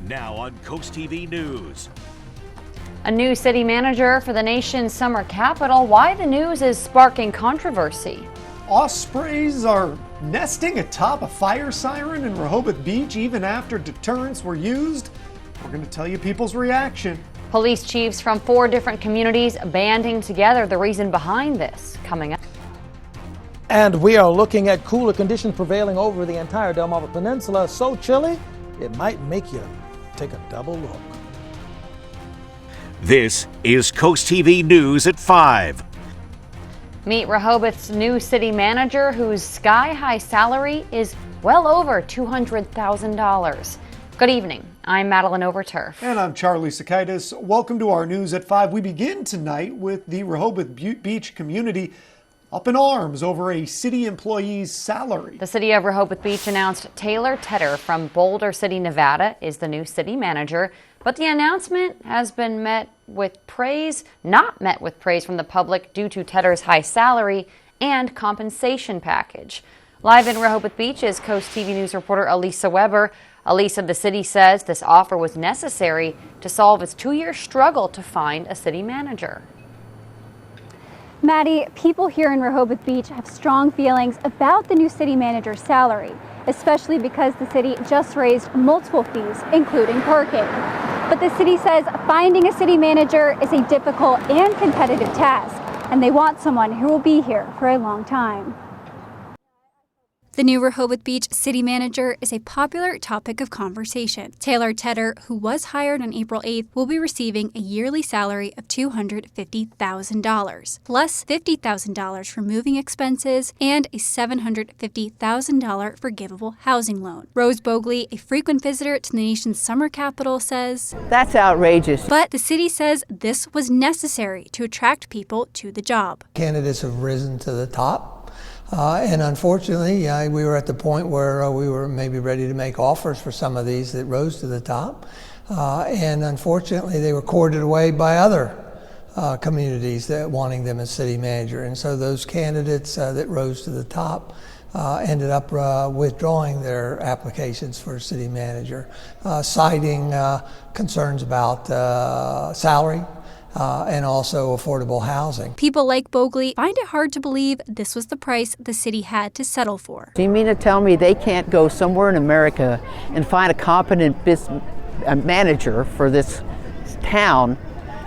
Now on CoastTV News. A new city manager for the nation's summer capital. Why the news is sparking controversy. Ospreys are nesting atop a fire siren in Rehoboth Beach even after deterrents were used. We're going to tell you people's reaction. Police chiefs from 4 different communities banding together. The reason behind this coming up. And we are looking at cooler conditions prevailing over the entire Delmarva Peninsula. So chilly, it might make you take a double look. This is CoastTV News at 5. Meet Rehoboth's new city manager, whose sky-high salary is well over $200,000. Good evening. I'm Madeline Overturf. And I'm Charlie Sakaitis. Welcome to our News at 5. We begin tonight with the Rehoboth Beach community up in arms over a city employee's salary. The city of Rehoboth Beach announced Taylor Tedder from Boulder City, Nevada is the new city manager, but the announcement has been not met with praise from the public due to Tedder's high salary and compensation package. Live in Rehoboth Beach is CoastTV News reporter Elisa Weber. Elisa, the city says this offer was necessary to solve its 2-year struggle to find a city manager. Maddie, people here in Rehoboth Beach have strong feelings about the new city manager's salary, especially because the city just raised multiple fees, including parking. But the city says finding a city manager is a difficult and competitive task, and they want someone who will be here for a long time. The new Rehoboth Beach city manager is a popular topic of conversation. Taylor Tedder, who was hired on April 8th, will be receiving a yearly salary of $250,000, plus $50,000 for moving expenses and a $750,000 forgivable housing loan. Rose Bogley, a frequent visitor to the nation's summer capital, says, "That's outrageous." But the city says this was necessary to attract people to the job. Candidates have risen to the top. And unfortunately, we were at the point where we were maybe ready to make offers for some of these that rose to the top. And unfortunately, they were courted away by other communities that wanting them as city manager. And so those candidates that rose to the top ended up withdrawing their applications for city manager, citing concerns about salary, and also affordable housing. People like Bogley find it hard to believe this was the price the city had to settle for. Do you mean to tell me they can't go somewhere in America and find a competent manager for this town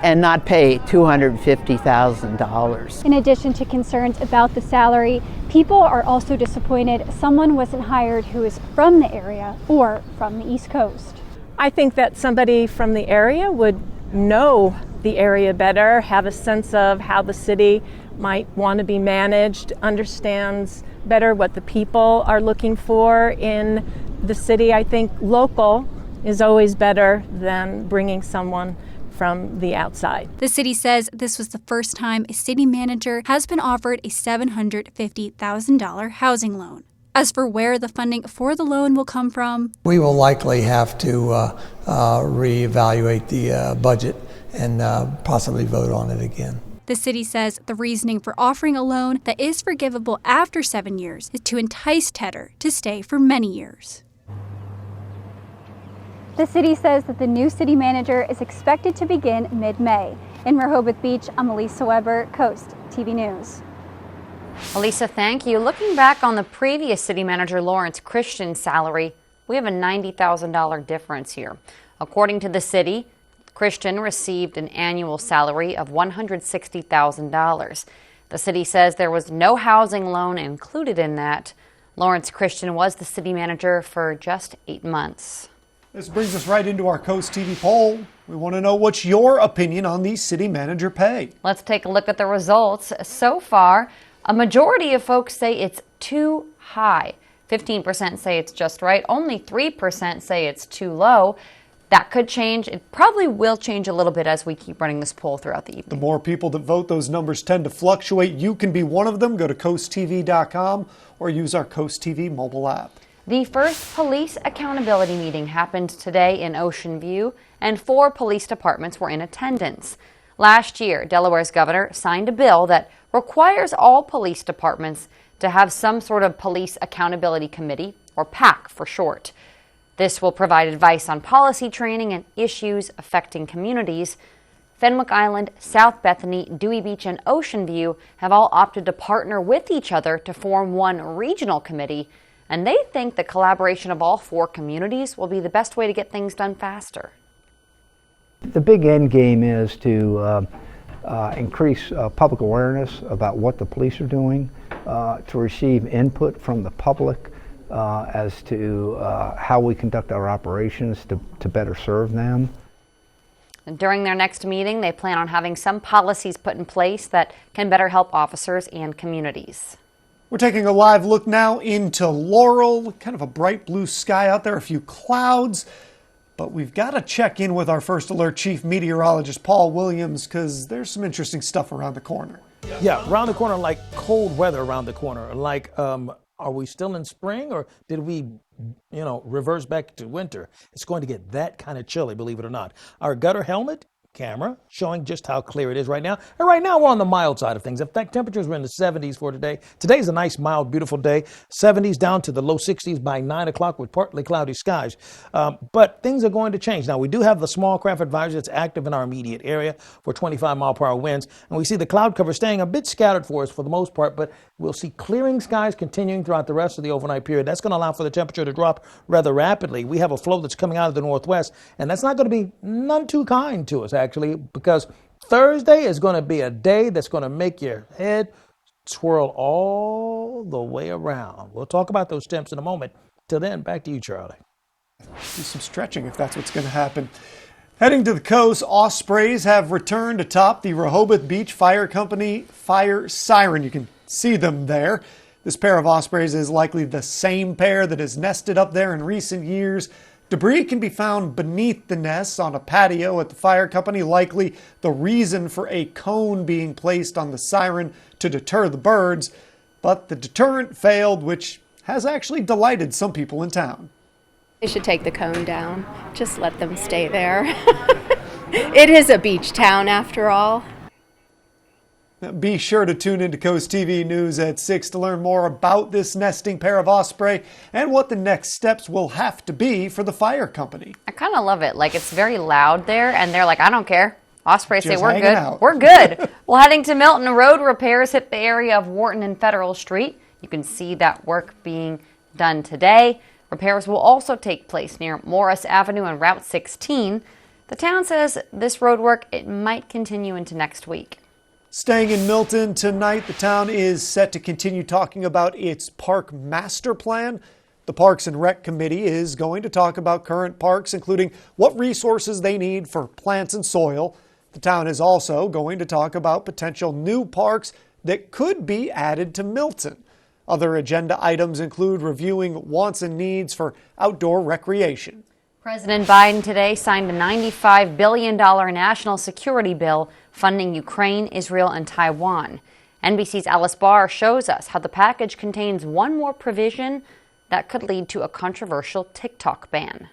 and not pay $250,000? In addition to concerns about the salary, people are also disappointed someone wasn't hired who is from the area or from the East Coast. I think that somebody from the area would know the area better, have a sense of how the city might want to be managed, understands better what the people are looking for in the city. I think local is always better than bringing someone from the outside. The city says this was the first time a city manager has been offered a $750,000 housing loan. As for where the funding for the loan will come from, we will likely have to reevaluate the budget and possibly vote on it again. The city says the reasoning for offering a loan that is forgivable after 7 years is to entice Tedder to stay for many years. The city says that the new city manager is expected to begin mid-May. In Rehoboth Beach, I'm Elisa Weber, Coast TV News. Elisa, thank you. Looking back on the previous city manager, Lawrence Christian's salary, we have a $90,000 difference here. According to the city, Christian received an annual salary of $160,000. The city says there was no housing loan included in that. Lawrence Christian was the city manager for just 8 months. This brings us right into our Coast TV poll. We want to know what's your opinion on the city manager pay. Let's take a look at the results. So far, a majority of folks say it's too high. 15% say it's just right. Only 3% say it's too low. That could change. It probably will change a little bit as we keep running this poll throughout the evening. The more people that vote, those numbers tend to fluctuate. You can be one of them. Go to coasttv.com or use our Coast TV mobile app. The first police accountability meeting happened today in Ocean View, and 4 police departments were in attendance. Last year, Delaware's governor signed a bill that requires all police departments to have some sort of police accountability committee, or PAC for short. This will provide advice on policy training and issues affecting communities. Fenwick Island, South Bethany, Dewey Beach, and Ocean View have all opted to partner with each other to form one regional committee, and they think the collaboration of all 4 communities will be the best way to get things done faster. The big end game is to increase public awareness about what the police are doing, to receive input from the public as to how we conduct our operations to better serve them. During their next meeting, they plan on having some policies put in place that can better help officers and communities. We're taking a live look now into Laurel. Kind of a bright blue sky out there, a few clouds. But we've got to check in with our First Alert Chief Meteorologist, Paul Williams, because there's some interesting stuff around the corner. Yeah, around the corner, like cold weather around the corner. Like, are we still in spring, or did we, reverse back to winter? It's going to get that kind of chilly, believe it or not. Our gutter helmet camera showing just how clear it is right now. And right now we're on the mild side of things. In fact, temperatures were in the 70s for today. Today's a nice, mild, beautiful day. 70s down to the low 60s by 9 o'clock with partly cloudy skies. But things are going to change. Now, we do have the small craft advisory that's active in our immediate area for 25-mile-per-hour winds. And we see the cloud cover staying a bit scattered for us for the most part, but we'll see clearing skies continuing throughout the rest of the overnight period. That's going to allow for the temperature to drop rather rapidly. We have a flow that's coming out of the northwest, and that's not going to be none too kind to us, actually, because Thursday is going to be a day that's going to make your head swirl all the way around. We'll talk about those temps in a moment. Till then, back to you, Charlie. Do some stretching if that's what's going to happen. Heading to the coast, ospreys have returned atop the Rehoboth Beach Fire Company fire siren. You can see them there. This pair of ospreys is likely the same pair that has nested up there in recent years. Debris can be found beneath the nests on a patio at the fire company, likely the reason for a cone being placed on the siren to deter the birds. But the deterrent failed, which has actually delighted some people in town. They should take the cone down. Just let them stay there. It is a beach town after all. Be sure to tune into CoastTV News at 6 to learn more about this nesting pair of osprey and what the next steps will have to be for the fire company. I kind of love it. Like, it's very loud there, and they're like, I don't care. Ospreys say, we're good. Out. We're good. Well, heading to Milton, road repairs hit the area of Wharton and Federal Street. You can see that work being done today. Repairs will also take place near Morris Avenue and Route 16. The town says this road work, it might continue into next week. Staying in Milton tonight, the town is set to continue talking about its park master plan. The Parks and Rec Committee is going to talk about current parks, including what resources they need for plants and soil. The town is also going to talk about potential new parks that could be added to Milton. Other agenda items include reviewing wants and needs for outdoor recreation. President Biden today signed a $95 billion national security bill funding Ukraine, Israel, and Taiwan. NBC's Alice Barr shows us how the package contains one more provision that could lead to a controversial TikTok ban.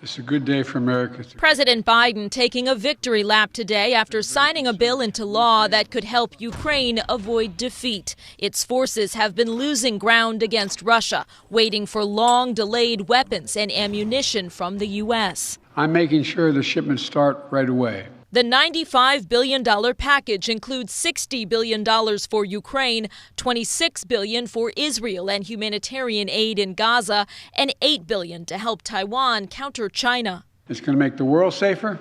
It's a good day for America. President Biden taking a victory lap today after signing a bill into law that could help Ukraine avoid defeat. Its forces have been losing ground against Russia, waiting for long-delayed weapons and ammunition from the U.S. I'm making sure the shipments start right away. The $95 billion package includes $60 billion for Ukraine, $26 billion for Israel and humanitarian aid in Gaza, and $8 billion to help Taiwan counter China. It's going to make the world safer,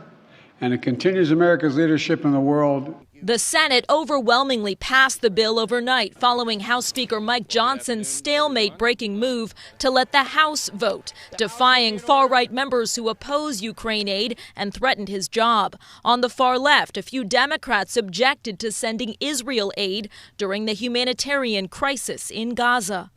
and it continues America's leadership in the world. The Senate overwhelmingly passed the bill overnight following House Speaker Mike Johnson's stalemate-breaking move to let the House vote, defying far-right members who oppose Ukraine aid and threatened his job. On the far left, a few Democrats objected to sending Israel aid during the humanitarian crisis in Gaza.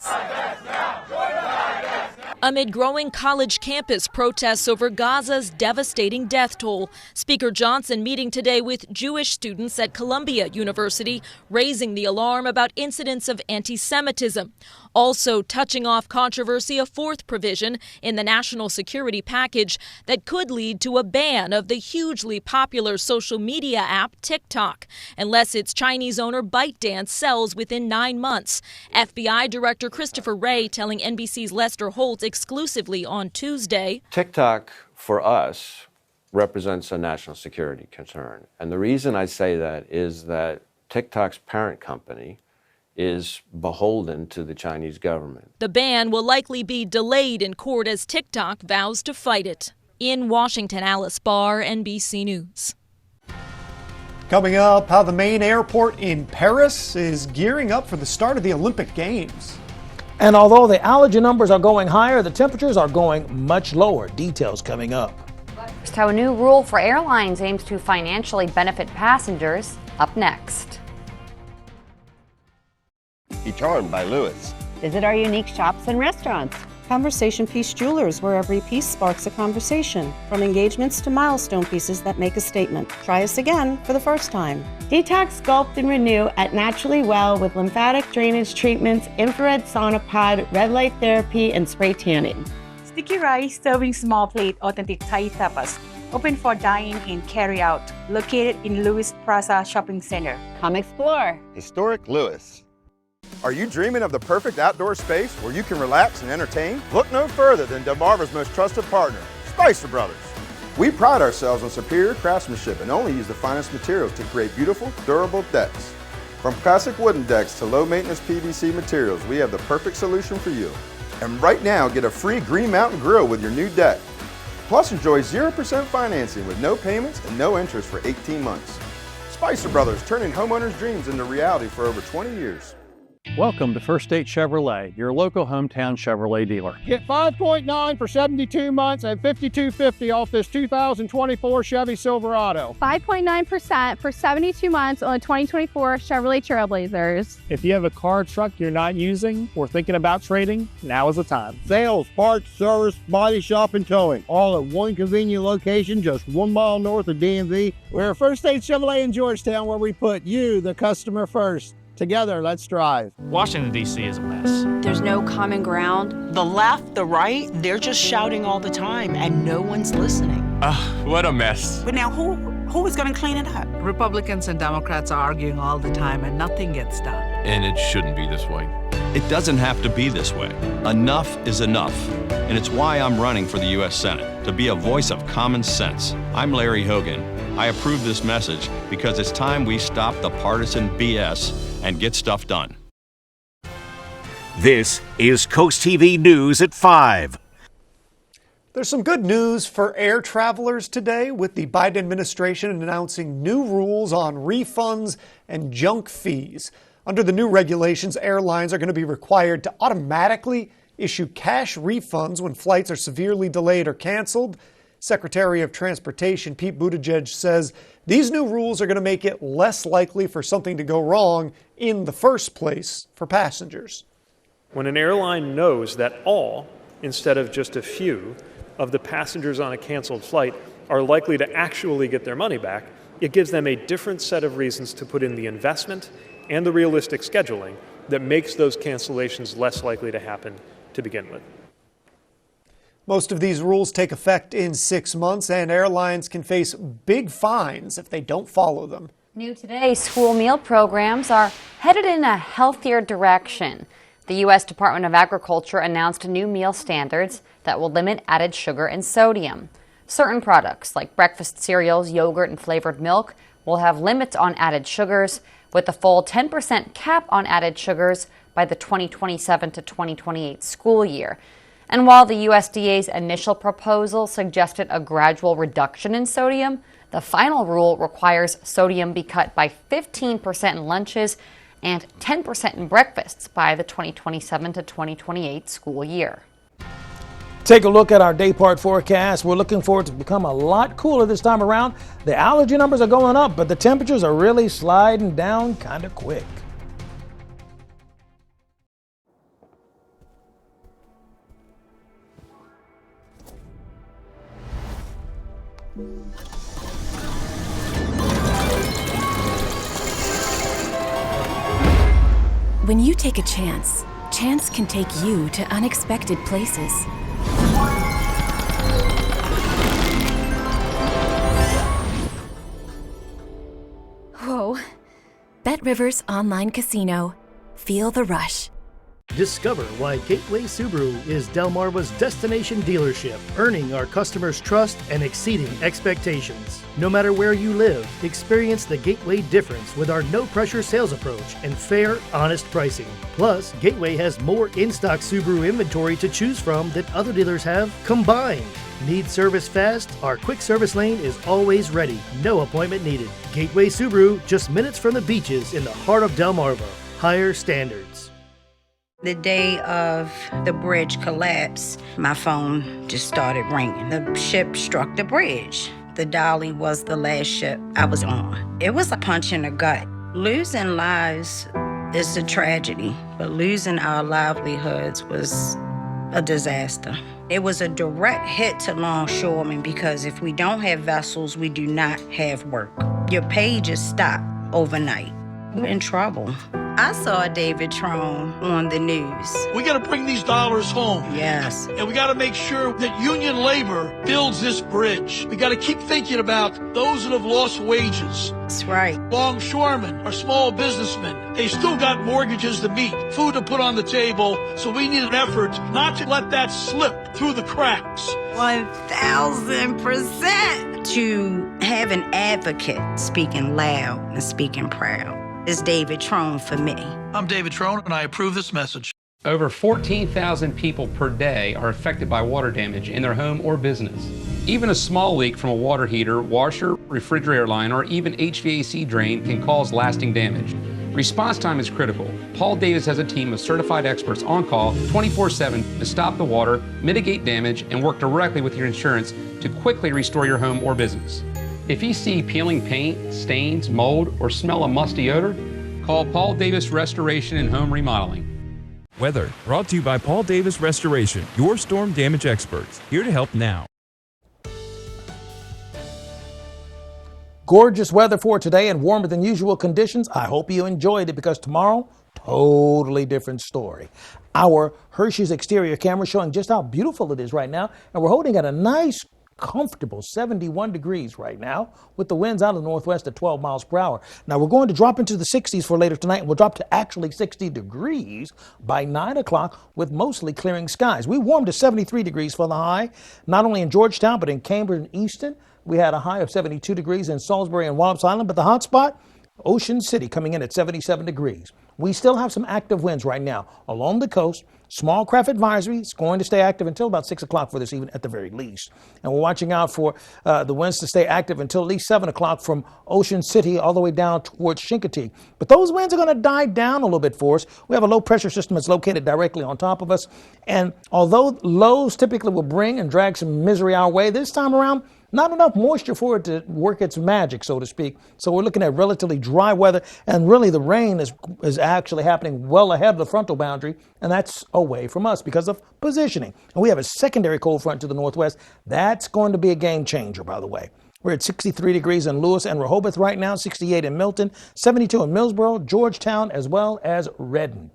Amid growing college campus protests over Gaza's devastating death toll, Speaker Johnson meeting today with Jewish students at Columbia University, raising the alarm about incidents of anti-Semitism. Also touching off controversy, a fourth provision in the national security package that could lead to a ban of the hugely popular social media app TikTok, unless its Chinese owner ByteDance sells within 9 months. FBI Director Christopher Wray telling NBC's Lester Holt exclusively on Tuesday. TikTok, for us, represents a national security concern. And the reason I say that is that TikTok's parent company is beholden to the Chinese government. The ban will likely be delayed in court as TikTok vows to fight it. In Washington, Alice Barr, NBC News. Coming up, how the main airport in Paris is gearing up for the start of the Olympic Games. And although the allergen numbers are going higher, the temperatures are going much lower. Details coming up. Just how a new rule for airlines aims to financially benefit passengers. Up next. Be Charmed by Lewis. Visit our unique shops and restaurants. Conversation Piece Jewelers, where every piece sparks a conversation. From engagements to milestone pieces that make a statement. Try us again for the first time. Detox, Sculpt, and Renew at Naturally Well with lymphatic drainage treatments, infrared sauna pod, red light therapy, and spray tanning. Sticky Rice Serving Small Plate Authentic Thai Tapas. Open for dine and carry out. Located in Lewis Plaza Shopping Center. Come explore. Historic Lewis. Are you dreaming of the perfect outdoor space where you can relax and entertain? Look no further than Delmarva's most trusted partner, Spicer Brothers. We pride ourselves on superior craftsmanship and only use the finest materials to create beautiful, durable decks. From classic wooden decks to low-maintenance PVC materials, we have the perfect solution for you. And right now, get a free Green Mountain Grill with your new deck. Plus, enjoy 0% financing with no payments and no interest for 18 months. Spicer Brothers, turning homeowners' dreams into reality for over 20 years. Welcome to First State Chevrolet, your local hometown Chevrolet dealer. Get 5.9 for 72 months and $52.50 off this 2024 Chevy Silverado. 5.9% for 72 months on 2024 Chevrolet Trailblazers. If you have a car or truck you're not using or thinking about trading, now is the time. Sales, parts, service, body shop, and towing. All at one convenient location just 1 mile north of DMV. We're at First State Chevrolet in Georgetown, where we put you, the customer, first. Together, let's drive. Washington, D.C. is a mess. There's no common ground. The left, the right, they're just shouting all the time, and no one's listening. What a mess. But now who is going to clean it up? Republicans and Democrats are arguing all the time, and nothing gets done. And it shouldn't be this way. It doesn't have to be this way. Enough is enough. And it's why I'm running for the U.S. Senate, to be a voice of common sense. I'm Larry Hogan. I approve this message because it's time we stop the partisan BS and get stuff done. This is Coast TV News at 5. There's some good news for air travelers today, with the Biden administration announcing new rules on refunds and junk fees. Under the new regulations, airlines are going to be required to automatically issue cash refunds when flights are severely delayed or canceled. Secretary of Transportation Pete Buttigieg says these new rules are going to make it less likely for something to go wrong in the first place for passengers. When an airline knows that all, instead of just a few, of the passengers on a canceled flight are likely to actually get their money back, it gives them a different set of reasons to put in the investment and the realistic scheduling that makes those cancellations less likely to happen to begin with. Most of these rules take effect in 6 months, and airlines can face big fines if they don't follow them. New today, school meal programs are headed in a healthier direction. The U.S. Department of Agriculture announced new meal standards that will limit added sugar and sodium. Certain products, like breakfast cereals, yogurt, and flavored milk, will have limits on added sugars, with a full 10% cap on added sugars by the 2027 to 2028 school year. And while the USDA's initial proposal suggested a gradual reduction in sodium, the final rule requires sodium be cut by 15% in lunches and 10% in breakfasts by the 2027 to 2028 school year. Take a look at our day part forecast. We're looking for it to become a lot cooler this time around. The allergy numbers are going up, but the temperatures are really sliding down kind of quick. When you take a chance can take you to unexpected places. Whoa. BetRivers Online Casino. Feel the rush. Discover why Gateway Subaru is Delmarva's destination dealership, earning our customers' trust and exceeding expectations. No matter where you live, experience the Gateway difference with our no-pressure sales approach and fair, honest pricing. Plus, Gateway has more in-stock Subaru inventory to choose from than other dealers have combined. Need service fast? Our quick service lane is always ready. No appointment needed. Gateway Subaru, just minutes from the beaches in the heart of Delmarva. Higher standards. The day of the bridge collapse, my phone just started ringing. The ship struck the bridge. The Dolly was the last ship I was on. It was a punch in the gut. Losing lives is a tragedy, but losing our livelihoods was a disaster. It was a direct hit to longshoremen because if we don't have vessels, we do not have work. Your pay just stopped overnight. We're in trouble. I saw David Trone on the news. We got to bring these dollars home. Yes. And we got to make sure that union labor builds this bridge. We got to keep thinking about those that have lost wages. That's right. Longshoremen are small businessmen. They still got mortgages to meet, food to put on the table. So we need an effort not to let that slip through the cracks. 1000%. To have an advocate speaking loud and speaking proud is David Trone for me. I'm David Trone, and I approve this message. Over 14,000 people per day are affected by water damage in their home or business. Even a small leak from a water heater, washer, refrigerator line, or even HVAC drain can cause lasting damage. Response time is critical. Paul Davis has a team of certified experts on call 24/7 to stop the water, mitigate damage, and work directly with your insurance to quickly restore your home or business. If you see peeling paint, stains, mold, or smell a musty odor, call Paul Davis Restoration and Home Remodeling. Weather brought to you by Paul Davis Restoration, your storm damage experts, here to help now. Gorgeous weather for today and warmer than usual conditions. I hope you enjoyed it because tomorrow, totally different story. Our Hershey's exterior camera showing just how beautiful it is right now, and we're holding at a nice comfortable 71 degrees right now with the winds out of the northwest at 12 miles per hour. Now we're going to drop into the 60s for later tonight, and we'll drop to actually 60 degrees by 9 o'clock with mostly clearing skies. We warmed to 73 degrees for the high, not only in Georgetown, but in Cambridge and Easton. We had a high of 72 degrees in Salisbury and Wallops Island, but the hot spot, Ocean City, coming in at 77 degrees. We still have some active winds right now along the coast. Small craft advisory is going to stay active until about 6 o'clock for this evening at the very least. And we're watching out for the winds to stay active until at least 7 o'clock from Ocean City all the way down towards Chincoteague. But those winds are going to die down a little bit for us. We have a low pressure system that's located directly on top of us. And although lows typically will bring and drag some misery our way, this time around, not enough moisture for it to work its magic, so to speak. So we're looking at relatively dry weather, and really the rain is actually happening well ahead of the frontal boundary, and that's away from us because of positioning. And we have a secondary cold front to the northwest. That's going to be a game changer, by the way. We're at 63 degrees in Lewis and Rehoboth right now, 68 in Milton, 72 in Millsboro, Georgetown, as well as Redden.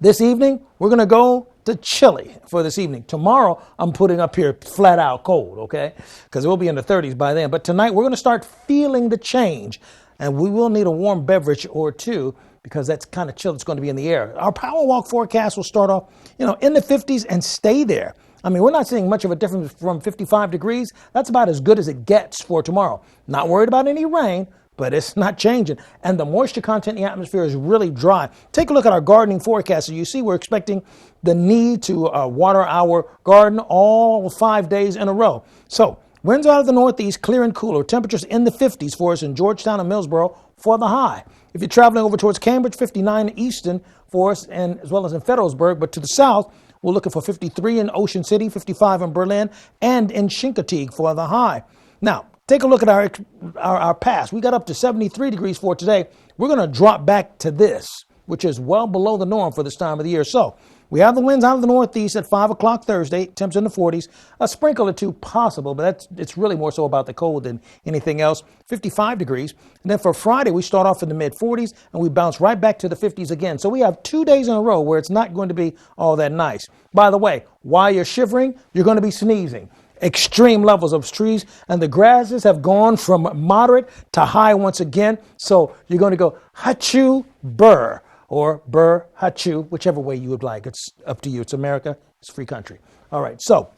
This evening, we're going to go to chilly for this evening. Tomorrow, I'm putting up here flat out cold, okay? Because it will be in the 30s by then. But tonight, we're going to start feeling the change. And we will need a warm beverage or two because that's kind of chill that's going to be in the air. Our power walk forecast will start off, in the 50s and stay there. I mean, we're not seeing much of a difference from 55 degrees. That's about as good as it gets for tomorrow. Not worried about any rain, but it's not changing. And the moisture content in the atmosphere is really dry. Take a look at our gardening forecast. You see we're expecting the need to water our garden all 5 days in a row. So winds out of the northeast, clear and cooler. Temperatures in the 50s for us in Georgetown and Millsboro for the high. If you're traveling over towards Cambridge, 59 in Easton for us, and as well as in Federalsburg. But to the south, we're looking for 53 in Ocean City, 55 in Berlin, and in Chincoteague for the high. Now, take a look at our past. We got up to 73 degrees for today. We're going to drop back to this, which is well below the norm for this time of the year. So we have the winds out of the northeast at 5 o'clock Thursday, temps in the 40s. A sprinkle or two possible, but it's really more so about the cold than anything else. 55 degrees. And then for Friday, we start off in the mid-40s, and we bounce right back to the 50s again. So we have 2 days in a row where it's not going to be all that nice. By the way, while you're shivering, you're going to be sneezing. Extreme levels of trees, and the grasses have gone from moderate to high once again. So you're going to go hachoo burr or Bur Hachu, whichever way you would like. It's up to you. It's America. It's a free country. All right, so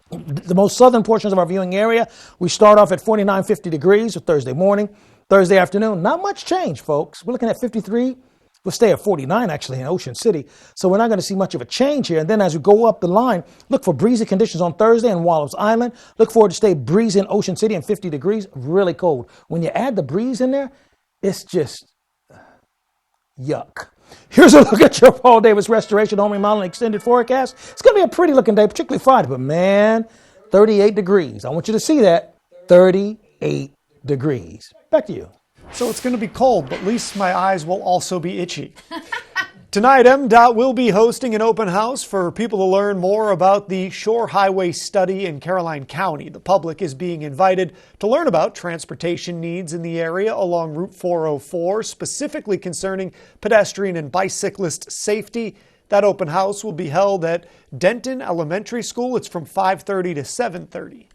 the most southern portions of our viewing area, we start off at 49, 50 degrees for Thursday morning. Thursday afternoon, not much change, folks. We're looking at 53. We'll stay at 49, actually, in Ocean City. So we're not going to see much of a change here. And then as we go up the line, look for breezy conditions on Thursday in Wallops Island. Look forward to stay breezy in Ocean City and 50 degrees, really cold. When you add the breeze in there, it's just yuck. Here's a look at your Paul Davis Restoration Home Remodeling Extended Forecast. It's going to be a pretty looking day, particularly Friday, but man, 38 degrees. I want you to see that. 38 degrees. Back to you. So it's going to be cold, but at least my eyes will also be itchy. Tonight, MDOT will be hosting an open house for people to learn more about the Shore Highway study in Caroline County. The public is being invited to learn about transportation needs in the area along Route 404, specifically concerning pedestrian and bicyclist safety. That open house will be held at Denton Elementary School. It's from 5:30 to 7:30.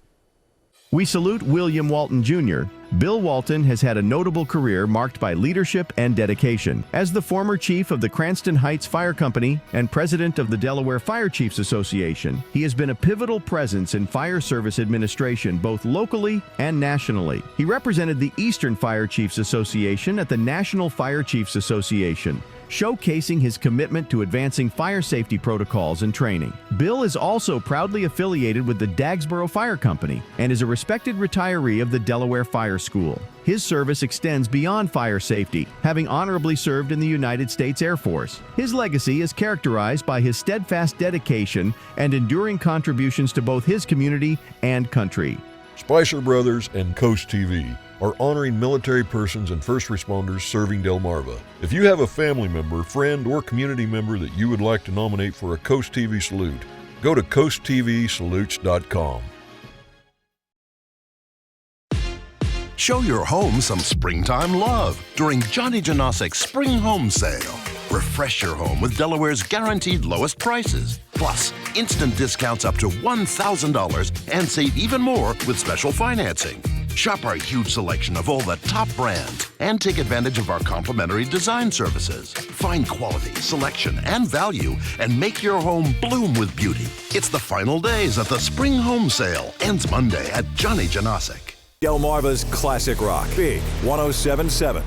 We salute William Walton Jr. Bill Walton has had a notable career marked by leadership and dedication. As the former chief of the Cranston Heights Fire Company and president of the Delaware Fire Chiefs Association, he has been a pivotal presence in fire service administration both locally and nationally. He represented the Eastern Fire Chiefs Association at the National Fire Chiefs Association, showcasing his commitment to advancing fire safety protocols and training. Bill is also proudly affiliated with the Dagsboro Fire Company and is a respected retiree of the Delaware Fire School. His service extends beyond fire safety, having honorably served in the United States Air Force. His legacy is characterized by his steadfast dedication and enduring contributions to both his community and country. Spicer Brothers and Coast TV are honoring military persons and first responders serving Delmarva. If you have a family member, friend, or community member that you would like to nominate for a Coast TV salute, go to coasttvsalutes.com. Show your home some springtime love during Johnny Janosik's Spring Home Sale. Refresh your home with Delaware's guaranteed lowest prices. Plus, instant discounts up to $1,000 and save even more with special financing. Shop our huge selection of all the top brands and take advantage of our complimentary design services. Find quality, selection, and value and make your home bloom with beauty. It's the final days of the Spring Home Sale. Ends Monday at Johnny Janosic. Delmarva's Classic Rock. Big 107.7.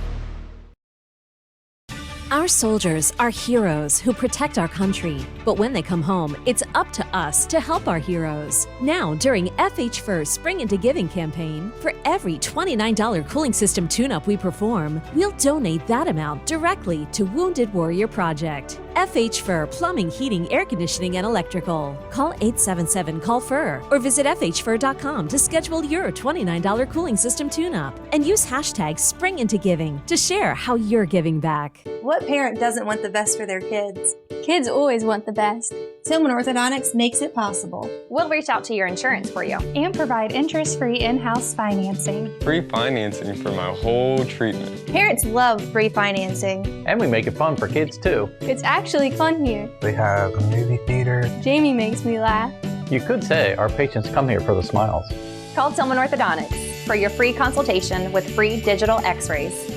Our soldiers are heroes who protect our country. But when they come home, it's up to us to help our heroes. Now, during FH Fur's Spring Into Giving campaign, for every $29 cooling system tune-up we perform, we'll donate that amount directly to Wounded Warrior Project. FH Fur Plumbing, Heating, Air Conditioning, and Electrical. Call 877-CALL-FUR or visit FHFur.com to schedule your $29 cooling system tune-up. And use hashtag SpringIntoGiving to share how you're giving back. What parent doesn't want the best for their kids? Kids always want the best. Tillman Orthodontics makes it possible. We'll reach out to your insurance for you And provide interest-free in-house financing. Free financing for my whole treatment. Parents love free financing. And we make it fun for kids too. It's actually fun here. We have a movie theater. Jamie makes me laugh. You could say our patients come here for the smiles. Call Tillman Orthodontics for your free consultation with free digital x-rays.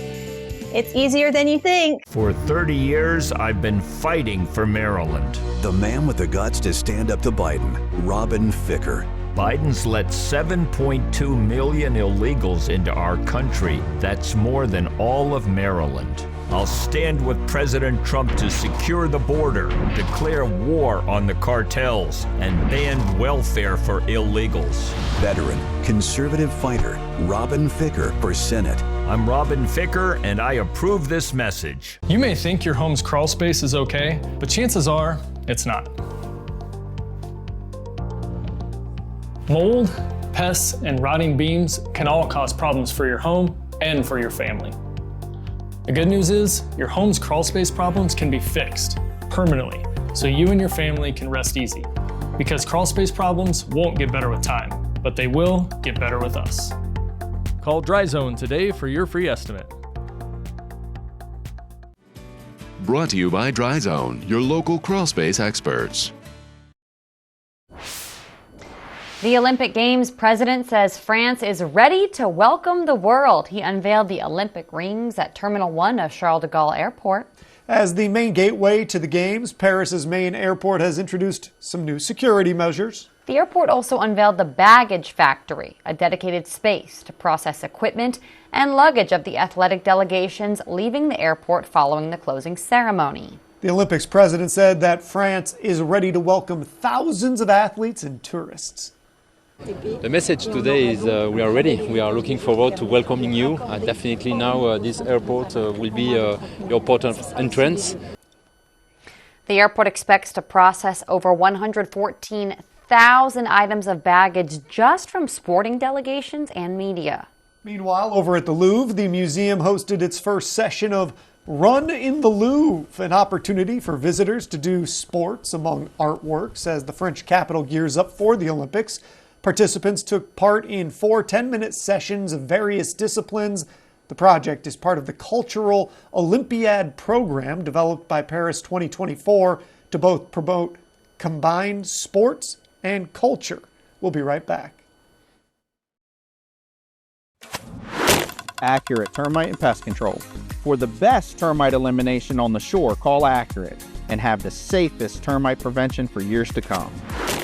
It's easier than you think. For 30 years, I've been fighting for Maryland. The man with the guts to stand up to Biden, Robin Ficker. Biden's let 7.2 million illegals into our country. That's more than all of Maryland. I'll stand with President Trump to secure the border, declare war on the cartels, and ban welfare for illegals. Veteran, conservative fighter, Robin Ficker for Senate. I'm Robin Ficker, and I approve this message. You may think your home's crawl space is okay, but chances are it's not. Mold, pests, and rotting beams can all cause problems for your home and for your family. The good news is, your home's crawl space problems can be fixed permanently, so you and your family can rest easy. Because crawl space problems won't get better with time, but they will get better with us. Call Dry Zone today for your free estimate. Brought to you by Dry Zone, your local crawl space experts. The Olympic Games president says France is ready to welcome the world. He unveiled the Olympic rings at Terminal 1 of Charles de Gaulle Airport. As the main gateway to the games, Paris's main airport has introduced some new security measures. The airport also unveiled the Baggage Factory, a dedicated space to process equipment and luggage of the athletic delegations leaving the airport following the closing ceremony. The Olympics president said that France is ready to welcome thousands of athletes and tourists. The message today is we are ready. We are looking forward to welcoming you. Definitely now this airport will be your port of entrance. The airport expects to process over 114,000 items of baggage just from sporting delegations and media. Meanwhile, over at the Louvre, the museum hosted its first session of Run in the Louvre, an opportunity for visitors to do sports among artworks as the French capital gears up for the Olympics. Participants took part in 4 10-minute sessions of various disciplines. The project is part of the Cultural Olympiad program developed by Paris 2024 to both promote combined sports and culture. We'll be right back. Accurate Termite and Pest Control. For the best termite elimination on the shore, call Accurate and have the safest termite prevention for years to come.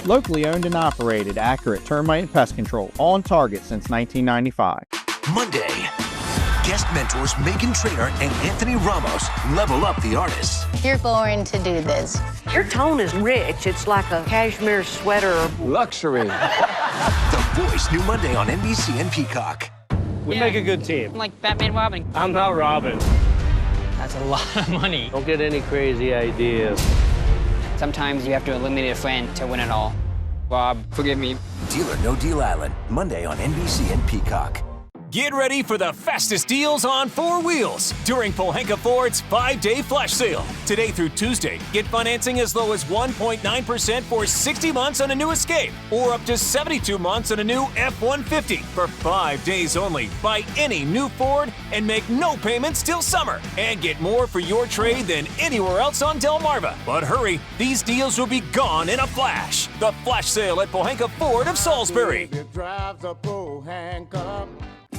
Locally owned and operated, Accurate Termite and Pest Control, on target since 1995. Monday, guest mentors Megan Trainor and Anthony Ramos level up the artists. You're born to do this. Your tone is rich. It's like a cashmere sweater. Luxury. The Voice, new Monday on NBC and Peacock. We make a good team. I'm like Batman Robin. I'm not Robin. That's a lot of money. Don't get any crazy ideas. Sometimes you have to eliminate a friend to win it all. Bob, forgive me. Deal or No Deal Island, Monday on NBC and Peacock. Get ready for the fastest deals on 4 wheels during Pohanka Ford's 5-day flash sale. Today through Tuesday, get financing as low as 1.9% for 60 months on a new Escape or up to 72 months on a new F-150 for 5 days only. Buy any new Ford and make no payments till summer and get more for your trade than anywhere else on Delmarva. But hurry, these deals will be gone in a flash. The flash sale at Pohanka Ford of Salisbury.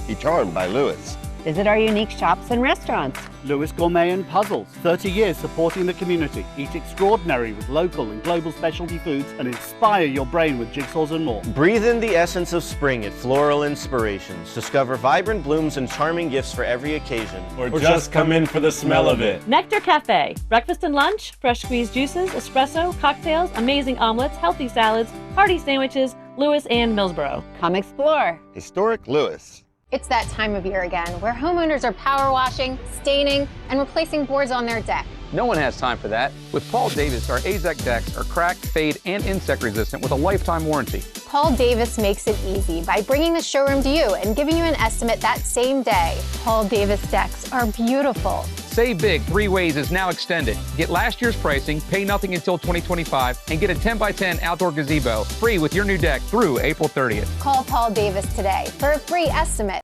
Be Charmed by Lewis. Visit our unique shops and restaurants. Lewis Gourmet and Puzzles, 30 years supporting the community. Eat extraordinary with local and global specialty foods and inspire your brain with jigsaws and more. Breathe in the essence of spring at Floral Inspirations. Discover vibrant blooms and charming gifts for every occasion. Or just come in for the smell of it. Nectar Cafe. Breakfast and lunch, fresh squeezed juices, espresso, cocktails, amazing omelets, healthy salads, hearty sandwiches, Lewis and Millsboro. Come explore. Historic Lewis. It's that time of year again, where homeowners are power washing, staining, and replacing boards on their deck. No one has time for that. With Paul Davis, our AZEK decks are cracked, fade, and insect resistant with a lifetime warranty. Paul Davis makes it easy by bringing the showroom to you and giving you an estimate that same day. Paul Davis decks are beautiful. Save Big 3 Ways is now extended. Get last year's pricing, pay nothing until 2025, and get a 10x10 outdoor gazebo free with your new deck through April 30th. Call Paul Davis today for a free estimate.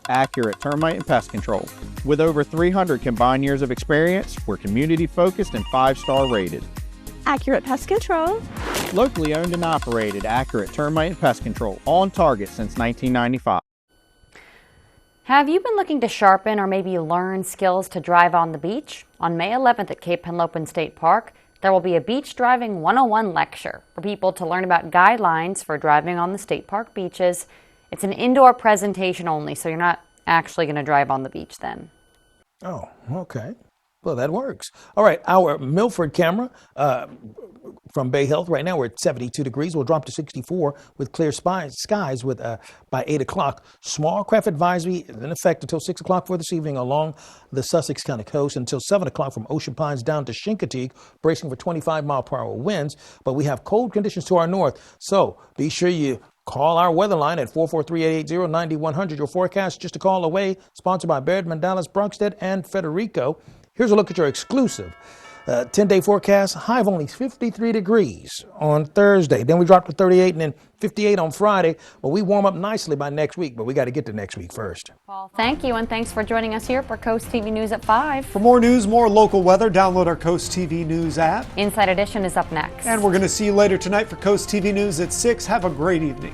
Accurate Termite and Pest Control. With over 300 combined years of experience, we're community focused and 5-star rated. Accurate Pest Control. Locally owned and operated, Accurate Termite and Pest Control, on target since 1995. Have you been looking to sharpen or maybe learn skills to drive on the beach? On May 11th at Cape Henlopen State Park, there will be a Beach Driving 101 lecture for people to learn about guidelines for driving on the state park beaches. It's an indoor presentation only, so you're not actually going to drive on the beach then. Oh, okay. Well, that works. All right, our Milford camera from Bay Health. Right now we're at 72 degrees. We'll drop to 64 with clear skies with by 8 o'clock. Small craft advisory is in effect until 6 o'clock for this evening along the Sussex County coast, until 7 o'clock from Ocean Pines down to Chincoteague, bracing for 25-mile-per-hour winds. But we have cold conditions to our north, so be sure you call our weather line at 443-880-9100. Your forecast just a call away. Sponsored by Baird, Mandalas, Bronxted, and Federico. Here's a look at your exclusive 10-day forecast. High of only 53 degrees on Thursday. Then we drop to 38 and then 58 on Friday. But we warm up nicely by next week. But we got to get to next week first. Paul, thank you, and thanks for joining us here for Coast TV News at 5. For more news, more local weather, download our Coast TV News app. Inside Edition is up next. And we're going to see you later tonight for Coast TV News at 6. Have a great evening.